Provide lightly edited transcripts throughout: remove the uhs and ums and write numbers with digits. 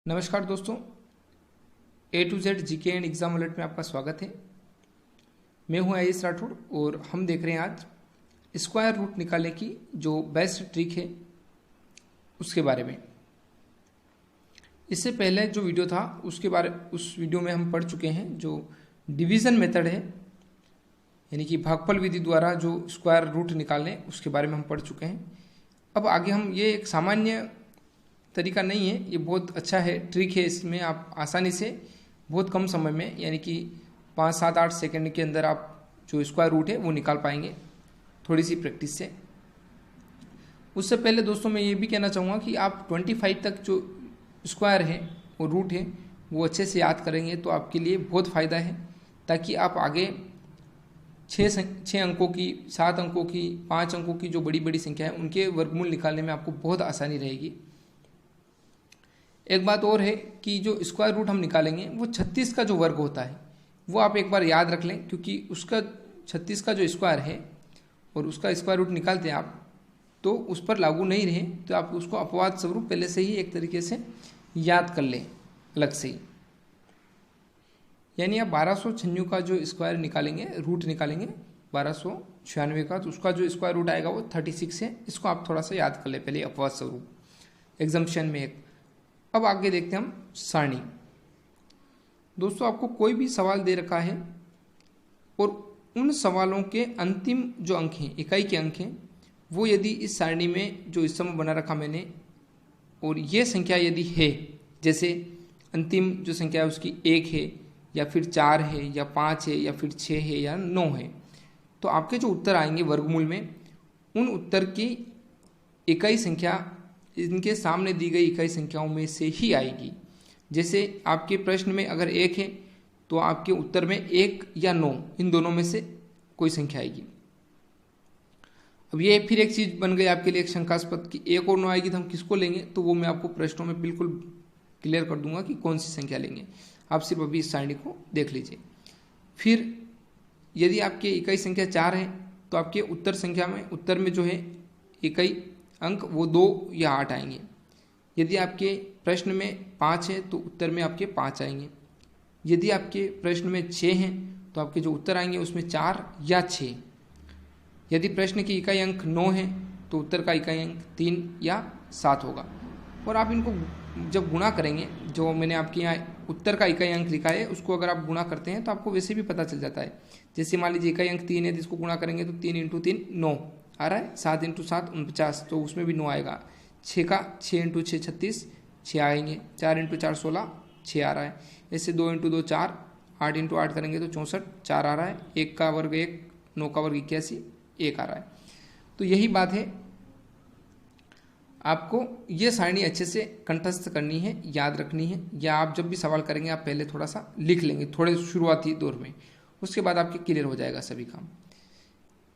नमस्कार दोस्तों, A to Z GK and exam alert में आपका स्वागत है। मैं हूं आयुष राठौड़ और हम देख रहे हैं आज स्क्वायर रूट निकालने की जो बेस्ट ट्रिक है उसके बारे में। इससे पहले जो वीडियो था उस वीडियो में हम पढ़ चुके हैं जो डिवीज़न मेथड है, यानी कि भागफल विधि द्वारा जो स्क्वायर रूट निकालने उसके बारे में हम पढ़ चुके हैं। अब आगे हम ये एक सामान्य तरीका नहीं है, ये बहुत अच्छा है, ट्रिक है। इसमें आप आसानी से बहुत कम समय में यानी कि 5, 7, 8 सेकंड के अंदर आप जो स्क्वायर रूट है वो निकाल पाएंगे थोड़ी सी प्रैक्टिस से। उससे पहले दोस्तों मैं ये भी कहना चाहूँगा कि आप 25 तक जो स्क्वायर है वो रूट है वो अच्छे से याद करेंगे तो आपके लिए बहुत फ़ायदा है, ताकि आप आगे 6 अंकों की, 7 अंकों की, 5 अंकों की जो बड़ी बड़ी संख्या है उनके वर्गमूल निकालने में आपको बहुत आसानी रहेगी। एक बात और है कि जो स्क्वायर रूट हम निकालेंगे वो 36 का जो वर्ग होता है वो आप एक बार याद रख लें, क्योंकि उसका 36 का जो स्क्वायर है और उसका स्क्वायर रूट निकालते हैं आप तो उस पर लागू नहीं रहे तो आप उसको अपवाद स्वरूप पहले से ही एक तरीके से याद कर लें अलग से ही। यानी आप 1296 का जो स्क्वायर निकालेंगे, रूट निकालेंगे 1296 का, तो उसका जो स्क्वायर रूट आएगा वो 36 है। इसको आप थोड़ा सा याद कर लें पहले अपवाद स्वरूप एग्जाम्पशन में एक। अब आगे देखते हैं हम सारणी। दोस्तों आपको कोई भी सवाल दे रखा है और उन सवालों के अंतिम जो अंक हैं, इकाई के अंक हैं, वो यदि इस सारणी में जो इस समय बना रखा मैंने और ये संख्या यदि है, जैसे अंतिम जो संख्या है उसकी 1 है या फिर 4 है या 5 है या फिर 6 है या 9 है, तो आपके जो उत्तर आएंगे वर्गमूल में उन उत्तर की इकाई संख्या इनके सामने दी गई इकाई संख्याओं में से ही आएगी। जैसे आपके प्रश्न में अगर 1 है तो आपके उत्तर में 1 या 9 इन दोनों में से कोई संख्या आएगी। अब ये फिर एक चीज़ बन गई आपके लिए एक शंकास्पद कि 1 और 9 आएगी तो हम किसको लेंगे, तो वो मैं आपको प्रश्नों में बिल्कुल क्लियर कर दूंगा कि कौन सी संख्या लेंगे। आप सिर्फ अभी इस सारणी को देख लीजिए। फिर यदि आपकी इकाई संख्या 4 है तो आपके उत्तर में जो है इकाई अंक वो 2 या 8 आएंगे। यदि आपके प्रश्न में 5 है तो उत्तर में आपके 5 आएंगे। यदि आपके प्रश्न में 6 हैं तो आपके जो उत्तर आएंगे उसमें 4 या 6। यदि प्रश्न की इकाई अंक 9 है तो उत्तर का इकाई अंक 3 या 7 होगा। और आप इनको जब गुणा करेंगे, जो मैंने आपके यहाँ उत्तर का इकाई अंक लिखा है उसको अगर आप गुणा करते हैं तो आपको वैसे भी पता चल जाता है। जैसे मान लीजिए इकाई अंक 3 है तो इसको गुणा करेंगे तो 3 × 3 9 आ रहा है, 7 × 7 49, तो उसमें भी 9 आएगा। 6 का 6 × 6 36, 6 आएंगे। 4 × 4 16, 6 आ रहा है। ऐसे 2 × 2 4, 8 × 8 करेंगे तो 64, 4 आ रहा है। 1 का वर्ग 1, 9 का वर्ग 81, 1 आ रहा है। तो यही बात है, आपको ये सारणी अच्छे से कंठस्थ करनी है, याद रखनी है, या आप जब भी सवाल करेंगे आप पहले थोड़ा सा लिख लेंगे थोड़े शुरुआती दौर में, उसके बाद आपके क्लियर हो जाएगा सभी काम।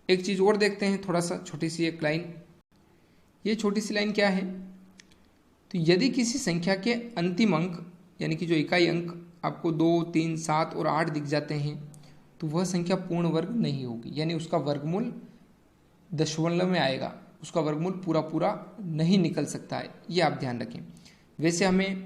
एक चीज़ और देखते हैं, थोड़ा सा छोटी सी एक लाइन। ये छोटी सी लाइन क्या है, तो यदि किसी संख्या के अंतिम अंक यानी कि जो इकाई अंक आपको 2, 3, 7 और 8 दिख जाते हैं तो वह संख्या पूर्ण वर्ग नहीं होगी, यानी उसका वर्गमूल दशमलव में आएगा, उसका वर्गमूल पूरा पूरा नहीं निकल सकता है, ये आप ध्यान रखें। वैसे हमें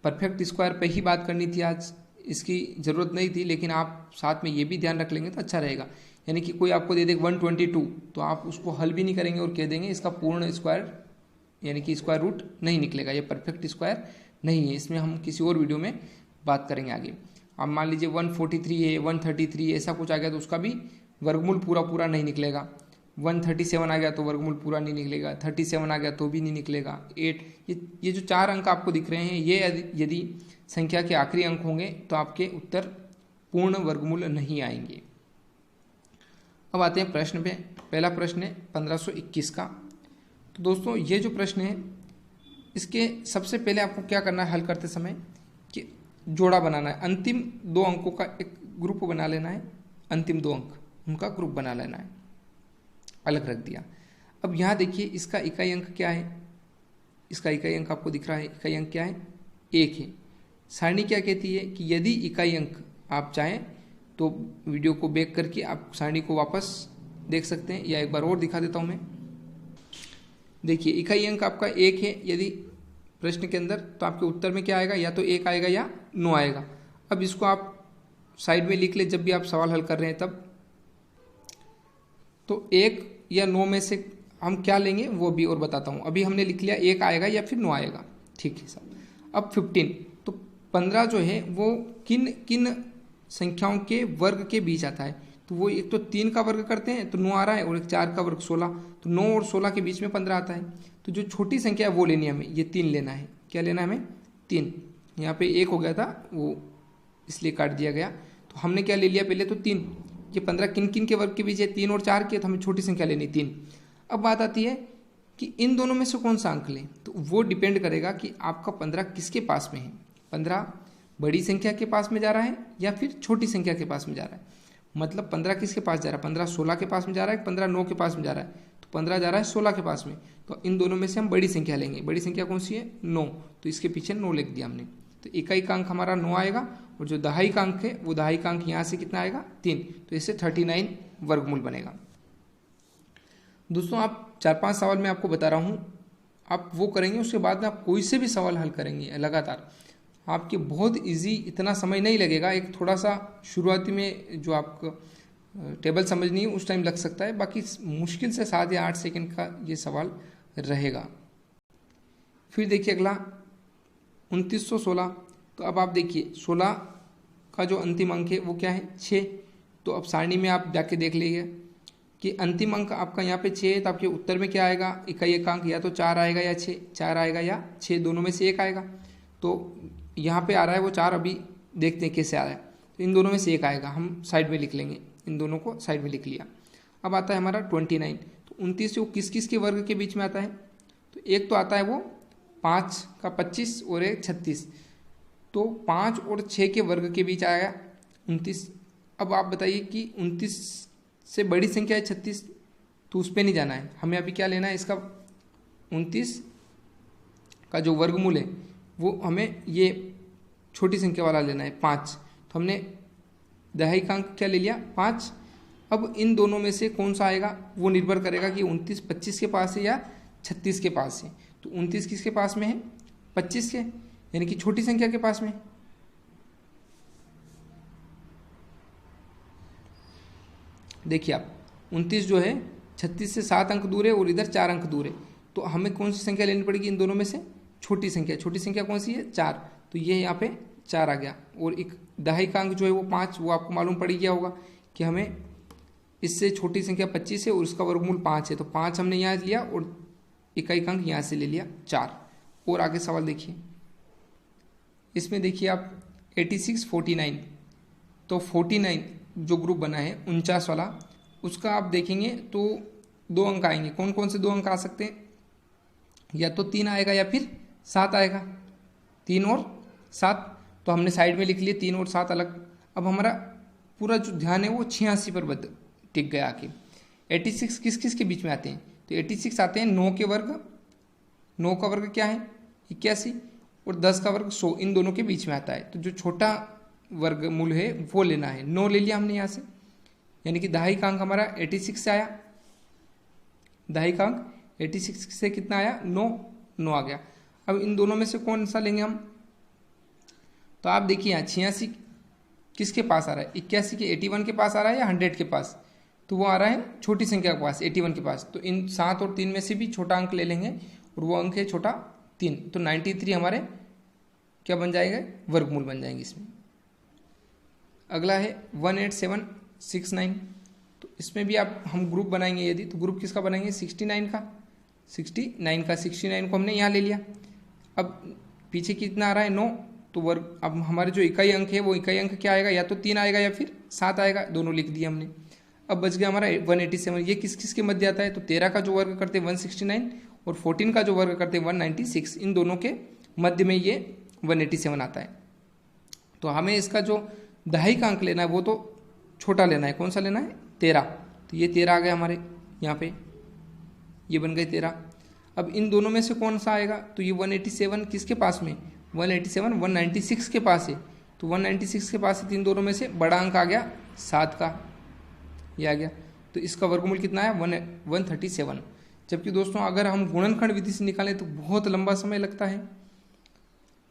परफेक्ट स्क्वायर पे ही बात करनी थी आज, इसकी ज़रूरत नहीं थी, लेकिन आप साथ में ये भी ध्यान रख लेंगे तो अच्छा रहेगा। यानी कि कोई आपको दे दे 122 तो आप उसको हल भी नहीं करेंगे और कह देंगे इसका पूर्ण स्क्वायर यानी कि स्क्वायर रूट नहीं निकलेगा, ये परफेक्ट स्क्वायर नहीं है। इसमें हम किसी और वीडियो में बात करेंगे आगे। अब मान लीजिए 143 है, 133 ऐसा कुछ आ गया तो उसका भी वर्गमूल पूरा पूरा नहीं निकलेगा। 137 आ गया तो वर्गमूल पूरा नहीं निकलेगा। 37 आ गया तो भी नहीं निकलेगा। 8, ये जो 4 अंक आपको दिख रहे हैं ये यदि संख्या के आखिरी अंक होंगे तो आपके उत्तर पूर्ण वर्गमूल नहीं आएंगे। अब आते हैं प्रश्न पे। पहला प्रश्न है 1521 का। तो दोस्तों ये जो प्रश्न है इसके सबसे पहले आपको क्या करना है हल करते समय कि जोड़ा बनाना है। अंतिम 2 अंकों का एक ग्रुप बना लेना है, अंतिम 2 अंक उनका ग्रुप बना लेना है, अलग रख दिया। अब यहाँ देखिए इसका इकाई अंक क्या है, इसका इकाई अंक आपको दिख रहा है, इकाई अंक क्या है 1 है। सारणी क्या कहती है कि यदि इकाई अंक आप चाहें तो वीडियो को बैक करके आप सारणी को वापस देख सकते हैं, या एक बार और दिखा देता हूं मैं। देखिए इकाई अंक आपका 1 है, यदि प्रश्न के अंदर, तो आपके उत्तर में क्या आएगा, या तो 1 आएगा या 9 आएगा। अब इसको आप साइड में लिख ले जब भी आप सवाल हल कर रहे हैं तब। तो 1 या 9 में से हम क्या लेंगे वो भी और बताता हूँ। अभी हमने लिख लिया 1 आएगा या फिर 9 आएगा, ठीक है साहब। अब 15, तो 15 जो है वो किन किन संख्याओं के वर्ग के बीच आता है। तो वो एक तो 3 का वर्ग करते हैं तो 9 आ रहा है, और एक 4 का वर्ग 16, तो 9 और 16 के बीच में 15 आता है। तो जो छोटी संख्या है वो लेनी है हमें, ये 3 लेना है। क्या लेना है हमें, 3। यहाँ पे 1 हो गया था वो इसलिए काट दिया गया। तो हमने क्या ले लिया पहले, तो 3। ये 15 किन किन के वर्ग के बीच है, 3 और 4 के, तो हमें छोटी संख्या लेनी 3। अब बात आती है कि इन दोनों में से कौन सा अंक लें। तो वो डिपेंड करेगा कि आपका 15 किसके पास में है। 15 बड़ी संख्या के पास में जा रहा है या फिर छोटी संख्या के पास में जा रहा है। मतलब 15 किसके पास जा रहा है, 15 16 के पास में जा रहा है, 15 9 के पास में जा रहा है। तो 15 जा रहा है 16 के पास में, तो इन दोनों में से हम बड़ी संख्या लेंगे। बड़ी संख्या कौन सी है, 9, तो इसके पीछे 9 लिख दिया हमने। तो इकाई का अंक हमारा 9 आएगा, और जो दहाई का अंक है वो दहाई का अंक यहाँ से कितना आएगा, 3, तो इससे 39 वर्गमूल बनेगा। दोस्तों आप 4-5 सवाल मैं आपको बता रहा हूँ, आप वो करेंगे, उसके बाद में आप कोई से भी सवाल हल करेंगे लगातार, आपके बहुत इजी, इतना समय नहीं लगेगा। एक थोड़ा सा शुरुआती में जो आपको टेबल समझनी है उस टाइम लग सकता है, बाकी मुश्किल से 7 या 8 सेकंड का ये सवाल रहेगा। फिर देखिए अगला 2916। तो अब आप देखिए 16 का जो अंतिम अंक है वो क्या है, 6। तो अब सारणी में आप जाके देख लीजिए कि अंतिम अंक आपका यहाँ पे 6 है, तो आपके उत्तर में क्या आएगा, इकाई एकांक या तो 4 आएगा या 6, 4 आएगा या 6, दोनों में से 1 आएगा। तो यहाँ पे आ रहा है वो 4, अभी देखते हैं कैसे आ रहा है। तो इन दोनों में से 1 आएगा, हम साइड में लिख लेंगे, इन दोनों को साइड में लिख लिया। अब आता है हमारा 29। तो 29 वो किस किस के वर्ग के बीच में आता है। तो एक तो आता है वो 5 का 25 और एक 36, तो 5 और 6 के वर्ग के बीच आएगा 29। अब आप बताइए कि 29 से बड़ी संख्या है 36, तो उस पर नहीं जाना है हमें, अभी क्या लेना है इसका 29 का जो वर्गमूल है वो हमें ये छोटी संख्या वाला लेना है 5। तो हमने दहाई का अंक क्या ले लिया, 5। अब इन दोनों में से कौन सा आएगा वो निर्भर करेगा कि 29 25 के पास है या 36 के पास है। तो 29 किसके पास में है, 25 के, यानी कि छोटी संख्या के पास में। देखिए आप 29 जो है 36 से 7 अंक दूर है और इधर 4 अंक दूर है, तो हमें कौन सी संख्या लेनी पड़ेगी इन दोनों में से, छोटी संख्या। छोटी संख्या कौन सी है, 4, तो ये यहाँ पे 4 आ गया। और एक दहाई का अंक जो है वो 5, वो आपको मालूम पड़ गया होगा कि हमें इससे छोटी संख्या 25 है और उसका वर्गमूल 5 है, तो 5 हमने यहाँ लिया और इकाई का अंक यहाँ से ले लिया 4। और आगे सवाल देखिए, इसमें देखिए आप 86 49। तो 49 जो ग्रुप बना है 49 वाला, उसका आप देखेंगे तो 2 अंक आएंगे। कौन कौन से 2 अंक आ सकते हैं, या तो 3 आएगा या फिर 7 आएगा, 3 और 7। तो हमने साइड में लिख लिए 3 और 7 अलग। अब हमारा पूरा जो ध्यान है वो 86 पर टिक गया आके। 86 किस किस के बीच में आते हैं, तो 86 आते हैं 9 के वर्ग, 9 का वर्ग क्या है 81, और 10 का वर्ग 100, इन दोनों के बीच में आता है। तो जो छोटा वर्गमूल है वो लेना है, 9 ले लिया हमने यहाँ से, यानी कि दहाई का अंक हमारा 86 से आया। दहाई का अंक 86 से कितना आया, 9 आ गया। अब इन दोनों में से कौन सा लेंगे हम, तो आप देखिए यहाँ 86 किसके पास आ रहा है, 81 के 81 के पास आ रहा है या 100 के पास, तो वो आ रहा है छोटी संख्या के पास 81 के पास। तो इन 7 और 3 में से भी छोटा अंक ले लेंगे और वो अंक है छोटा 3, तो 93 हमारे क्या बन जाएगा, वर्गमूल बन जाएंगे इसमें। अगला है 18769। तो इसमें भी आप हम ग्रुप बनाएंगे यदि, तो ग्रुप किसका बनाएंगे, 69 का। 69 को हमने यहाँ ले लिया। अब पीछे कितना आ रहा है 9, तो वर्ग, अब हमारे जो इकाई अंक है वो इकाई अंक क्या आएगा, या तो 3 आएगा या फिर 7 आएगा, दोनों लिख दिया हमने। अब बच गया हमारा 187। ये किस किस के मध्य आता है, तो 13 का जो वर्ग करते हैं 169 और 14 का जो वर्ग करते हैं 196, इन दोनों के मध्य में ये 187 आता है। तो हमें इसका जो दहाई का अंक लेना है वो तो छोटा लेना है, कौन सा लेना है, 13। तो ये 13 आ गया हमारे यहाँ पे, ये बन गए 13। अब इन दोनों में से कौन सा आएगा, तो ये 187 किसके पास में, 187 196 के पास है। तो 196 के पास है, इन दोनों में से बड़ा अंक आ गया 7 का, ये आ गया। तो इसका वर्गमूल कितना है, 137। जबकि दोस्तों अगर हम गुणनखंड विधि से निकालें तो बहुत लंबा समय लगता है,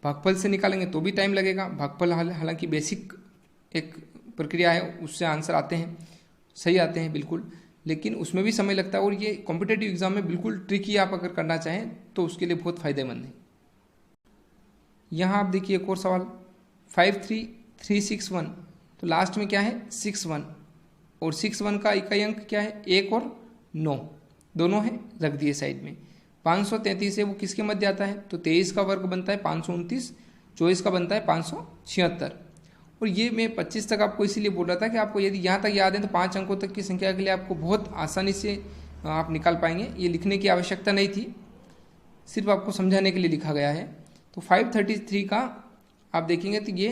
भागफल से निकालेंगे तो भी टाइम लगेगा। भागफल हालांकि बेसिक एक प्रक्रिया है, उससे आंसर आते हैं, सही आते हैं बिल्कुल, लेकिन उसमें भी समय लगता है और ये कॉम्पिटेटिव एग्जाम में बिल्कुल ट्रिकी आप अगर करना चाहें तो उसके लिए बहुत फायदेमंद है। यहाँ आप देखिए एक और सवाल 53361, तो लास्ट में क्या है 61 और 61 का इकाई अंक क्या है 1 और 9 दोनों हैं, रख दिए साइड में। 533 है वो किसके मध्य आता है, तो 23 का वर्ग बनता है 529, 24 का बनता है 576। और ये मैं 25 तक आपको इसीलिए बोल रहा था कि आपको यदि यहाँ तक याद है तो 5 अंकों तक की संख्या के लिए आपको बहुत आसानी से आप निकाल पाएंगे। ये लिखने की आवश्यकता नहीं थी, सिर्फ आपको समझाने के लिए लिखा गया है। तो 533 का आप देखेंगे तो ये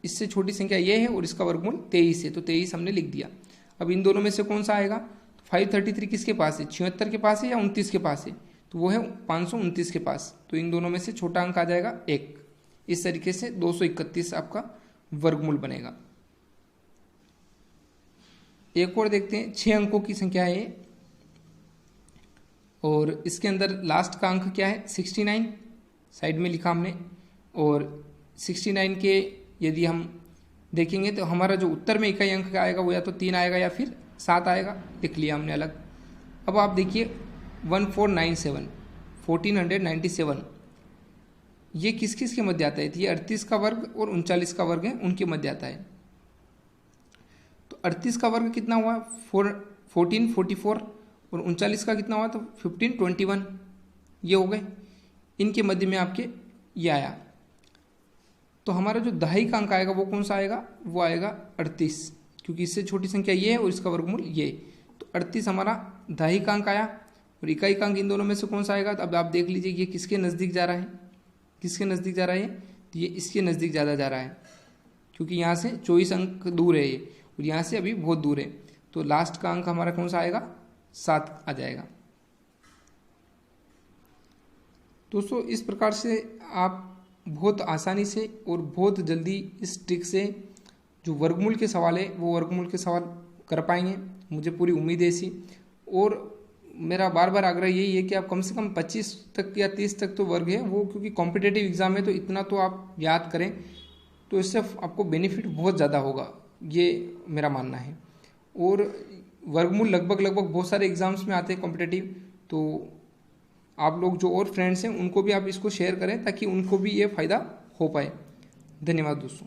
इससे छोटी संख्या ये है और इसका वर्गमूल 23 है, तो 23 हमने लिख दिया। अब इन दोनों में से कौन सा आएगा, 533 किसके पास है, 76 के पास है या 29 के पास है, तो वो है 529 के पास, तो इन दोनों में से छोटा अंक आ जाएगा 1। इस तरीके से 231 आपका वर्गमूल बनेगा। एक और देखते हैं, 6 अंकों की संख्या है और इसके अंदर लास्ट का अंक क्या है 69, साइड में लिखा हमने। और 69 के यदि हम देखेंगे तो हमारा जो उत्तर में इकाई अंक आएगा वो या तो 3 आएगा या फिर 7 आएगा, लिख लिया हमने अलग। अब आप देखिए 1497, 1497 ये किस किस के मध्य आता है, ये 38 का वर्ग और 39 का वर्ग है, उनके मध्य आता है। तो 38 का वर्ग कितना हुआ 1444 और 39 का कितना हुआ तो 1521, ये हो गए, इनके मध्य में आपके ये आया। तो हमारा जो दहाई का अंक आएगा वो कौन सा आएगा, वो आएगा 38, क्योंकि इससे छोटी संख्या ये है और इसका वर्गमूल ये, तो 38 हमारा दहाई का अंक आया। और इकाई का अंक इन दोनों में से कौन सा आएगा, तो अब आप देख लीजिए ये किसके नज़दीक जा रहा है, किसके नज़दीक जा रहा है, तो ये इसके नज़दीक ज़्यादा जा रहा है, क्योंकि यहाँ से 24 अंक दूर है ये और यहाँ से अभी बहुत दूर है, तो लास्ट का अंक हमारा कौन सा आएगा 7 आ जाएगा। दोस्तों इस प्रकार से आप बहुत आसानी से और बहुत जल्दी इस ट्रिक से जो वर्गमूल के सवाल है वो वर्गमूल के सवाल कर पाएंगे, मुझे पूरी उम्मीद है ऐसी। और मेरा बार बार आग्रह यही है कि आप कम से कम 25 तक या 30 तक तो वर्ग है वो, क्योंकि कॉम्पिटेटिव एग्जाम है तो इतना तो आप याद करें, तो इससे आपको बेनिफिट बहुत ज़्यादा होगा, ये मेरा मानना है। और वर्गमूल लगभग बहुत सारे एग्जाम्स में आते हैं कॉम्पिटेटिव, तो आप लोग जो और फ्रेंड्स हैं उनको भी आप इसको शेयर करें ताकि उनको भी ये फ़ायदा हो पाए। धन्यवाद दोस्तों।